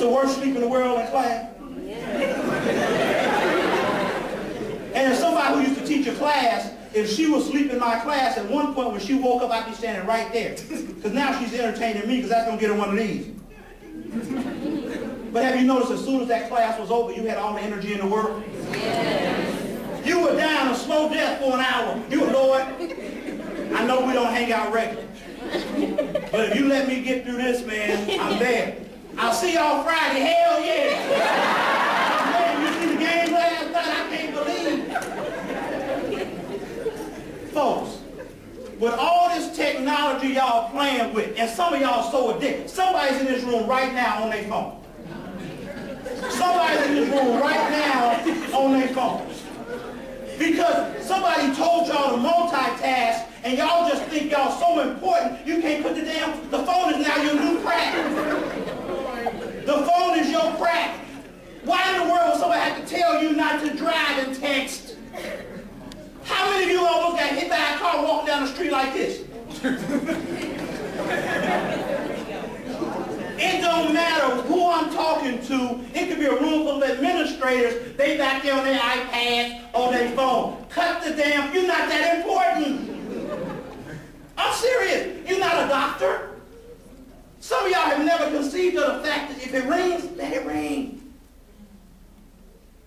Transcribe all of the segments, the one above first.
the worst sleep in the world in class? And if somebody who used to teach a class, if she was asleep in my class, at one point when she woke up, I'd be standing right there. Because now she's entertaining me because that's going to get her one of these. But have you noticed as soon as that class was over, you had all the energy in the world? Yes. You were down a slow death for an hour. You were, Lord, I know we don't hang out regularly. But if you let me get through this, man, I'm there. I'll see y'all Friday. Hell yeah. Man, you see the game last night? I can't believe it. Folks, with all this technology y'all playing with, and some of y'all so addicted, somebody's in this room right now on their phone. Somebody's in this room right now on their phone. Because somebody told y'all to multitask, and y'all just think y'all so important, you can't put the phone is now your new crack. The phone is your crack. Why in the world would somebody have to tell you not to drive and text? How many of you almost got hit by a car walking down the street like this? It don't matter who I'm talking to. It could be a room full of administrators. They back there on their iPads or their phone. Cut the damn, you're not that important. I'm serious. You're not a doctor. Some of y'all have never conceived of the fact that if it rings, let it ring.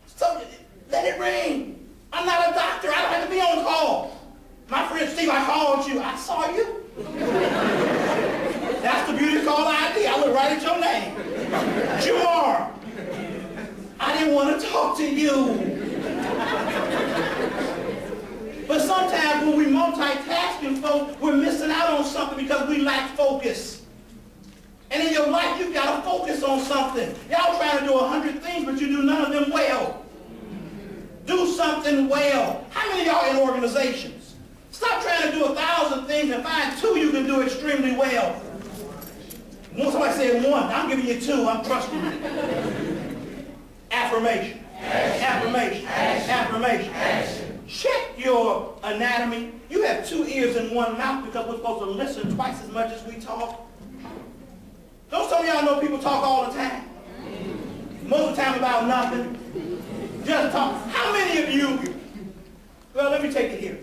So, let it ring. I'm not a doctor. I don't have to be on call. My friend Steve, I called you. I saw you. That's the beauty of call ID. I look right at your name. Jamar. I didn't want to talk to you. But sometimes when we multitasking, folks, we're missing out on something because we lack focus. And in your life, you've got to focus on something. Y'all trying to do 100 things, but you do none of them well. Do something well. How many of y'all in organizations? Stop trying to do 1,000 things and find 2 you can do extremely well. Somebody said 1. I'm giving you 2. I'm trusting you. Affirmation. Affirmation. Affirmation. Check your anatomy. You have 2 ears and 1 mouth because we're supposed to listen twice as much as we talk. Don't some of y'all know people talk all the time? Most of the time about nothing. Just talk. How many of you, well, let me take it here.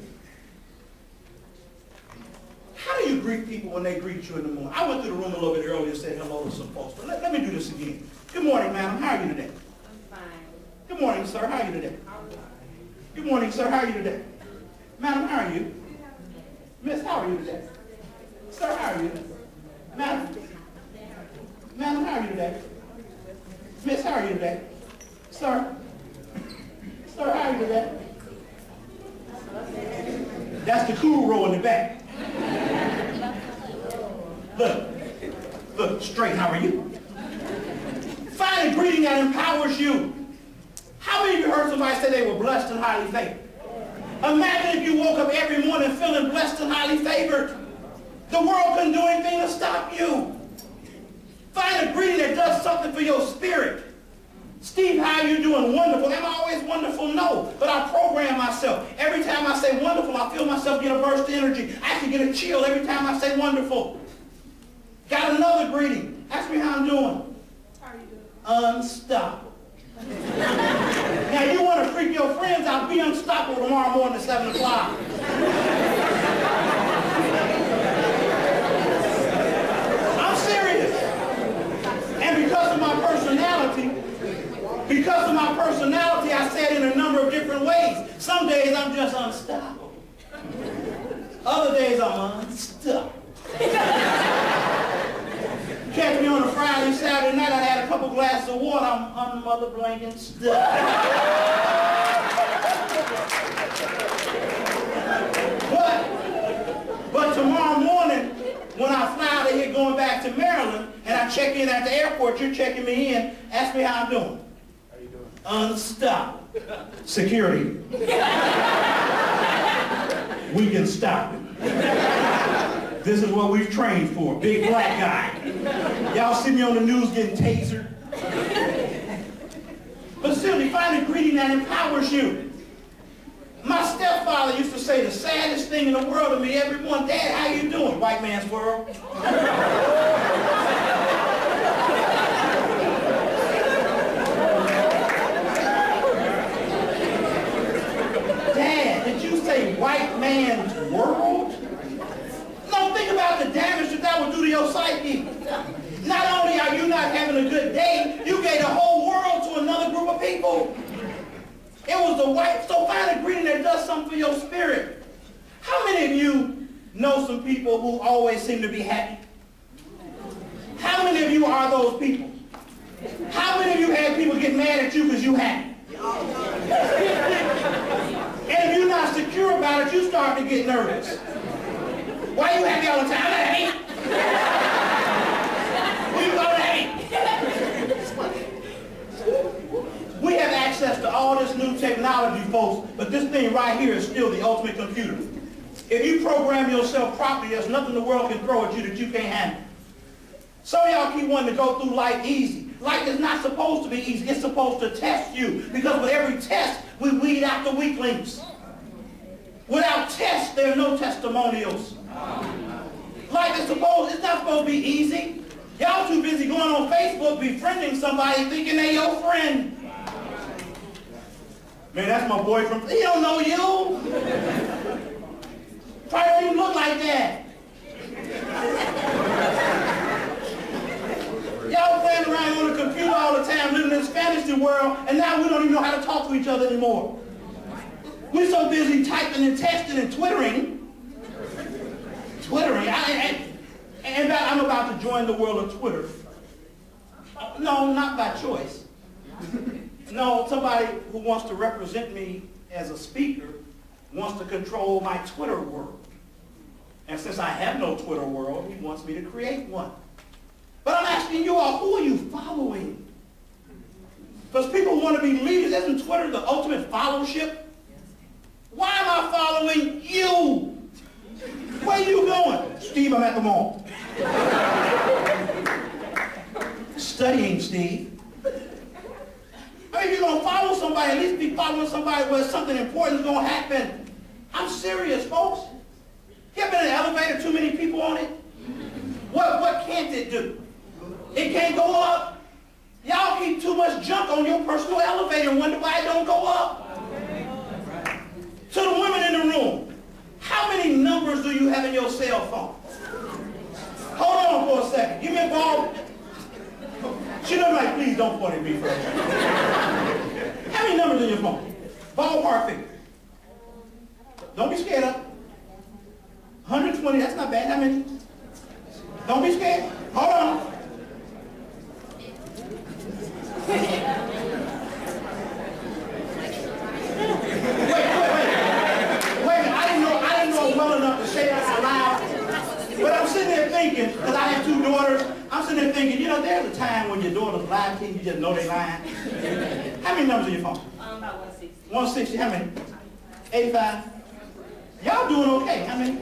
How do you greet people when they greet you in the morning? I went through the room a little bit earlier and said hello to some folks, but let me do this again. Good morning, madam. How are you today? I'm fine. Good morning, sir. How are you today? Good morning, sir. How are you today? Madam, how are you? Miss, how are you today? Sir, how are you? Madam? Madam, how are you today? Miss, how are you today? Sir? Sir, how are you today? That's the cool row in the back. Look, straight, how are you? Find a greeting that empowers you. How many of you heard somebody say they were blessed and highly favored? Imagine if you woke up every morning feeling blessed and highly favored. The world couldn't do anything to stop you. Find a greeting that does something for your spirit. Steve, how are you doing? Wonderful. Am I always wonderful? No. But I program myself. Every time I say wonderful, I feel myself get a burst of energy. I can get a chill every time I say wonderful. Got another greeting. Ask me how I'm doing. How are you doing? Unstoppable. Now, you want to freak your friends out, be unstoppable tomorrow morning at 7 o'clock. I'm serious. And because of my personality, I say it in a number of different ways. Some days I'm just unstoppable. Other days I'm unstoppable. Catch me on a Friday, Saturday night, I had a couple glasses of water, I'm unmother blanking stuck. But tomorrow morning, when I fly out of here going back to Maryland, and I check in at the airport, you're checking me in, ask me how I'm doing. How you doing? Unstoppable. Security. We can stop it. This is what we've trained for. Big black guy. Y'all see me on the news getting tasered. But simply find a greeting that empowers you. My stepfather used to say the saddest thing in the world to me every morning, Dad, how you doing? White man's world. man's world? No, think about the damage that would do to your psyche. Not only are you not having a good day, you gave the whole world to another group of people. It was the white. So find a greeting that does something for your spirit. How many of you know some people who always seem to be happy? How many of you are those people? How many of you had people get mad at you because you happy? And if you're not secure about it, you start to get nervous. Why are you happy all the time? I'm not happy. We go happy. We have access to all this new technology, folks, but this thing right here is still the ultimate computer. If you program yourself properly, there's nothing the world can throw at you that you can't handle. Some of y'all keep wanting to go through life easy. Life is not supposed to be easy. It's supposed to test you, because with every test, we weed out the weaklings. Without tests, there are no testimonials. Life is it's not supposed to be easy. Y'all too busy going on Facebook befriending somebody thinking they your friend. Man, that's my boyfriend. He don't know you. Probably don't even look like that. Y'all playing around on the computer all the time, living in this fantasy world, and now we don't even know how to talk to each other anymore. We're so busy typing and texting and twittering. And I'm about to join the world of Twitter. No, not by choice. No, somebody who wants to represent me as a speaker wants to control my Twitter world. And since I have no Twitter world, he wants me to create one. But I'm asking you all, who are you following? Because people want to be leaders. Isn't Twitter the ultimate followership? Why am I following you? Where are you going? Steve, I'm at the mall. Studying, Steve. I mean, if you're going to follow somebody, at least be following somebody where something important is going to happen. I'm serious, folks. You ever been in an elevator, too many people on it? What can't it do? It can't go up. Y'all keep too much junk on your personal elevator and wonder why it don't go up. To the women in the room, how many numbers do you have in your cell phone? Hold on for a second. Give me a ball. She looks like, please don't point at me first. How many numbers in your phone? Ballpark figure. Don't be scared of it. 120, that's not bad. How many? Don't be scared. Hold on. Wait. I didn't know well enough to say that out loud. But I'm sitting there thinking, because I have two daughters, I'm sitting there thinking, you know, there's a time when your daughter's lying to you, you just know they're lying. How many numbers in your phone? About 160. 160, how many? 85? Y'all doing okay, how many?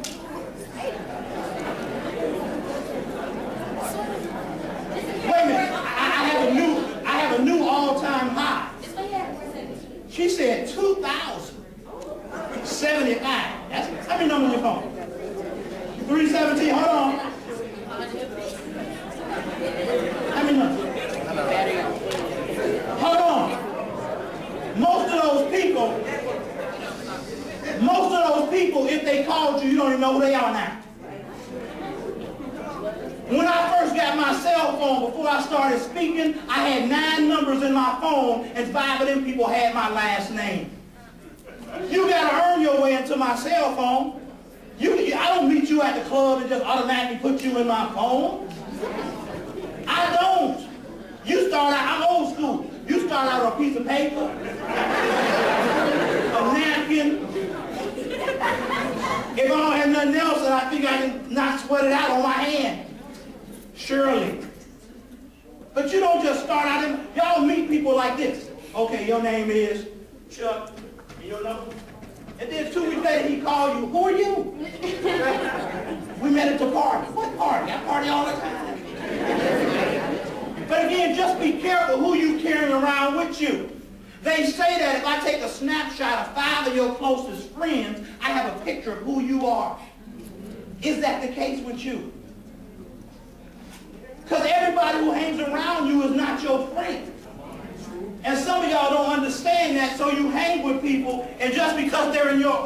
Wait a minute, I have a new all-time high. She said 2,075. That's how many numbers on your phone? 317. Hold on. How many numbers? Hold on. Most of those people, if they called you, you don't even know who they are now. When I first got my cell phone, before I started speaking, I had 9 numbers in my phone, and 5 of them people had my last name. You got to earn your way into my cell phone. I don't meet you at the club and just automatically put you in my phone. I don't. You start out, I'm old school. You start out on a piece of paper, a napkin. If I don't have nothing else, then I think I can not sweat it out on my hand. Surely. But you don't just start out in, y'all meet people like this. Okay, your name is Chuck, and your number. And then 2 weeks later he called you. Who are you? We met at the party. What party? I party all the time. But again, just be careful who you carrying around with you. They say that if I take a snapshot of 5 of your closest friends, I have a picture of who you are. Is that the case with you? Because everybody who hangs around you is not your friend. And some of y'all don't understand that, so you hang with people, and just because they're in your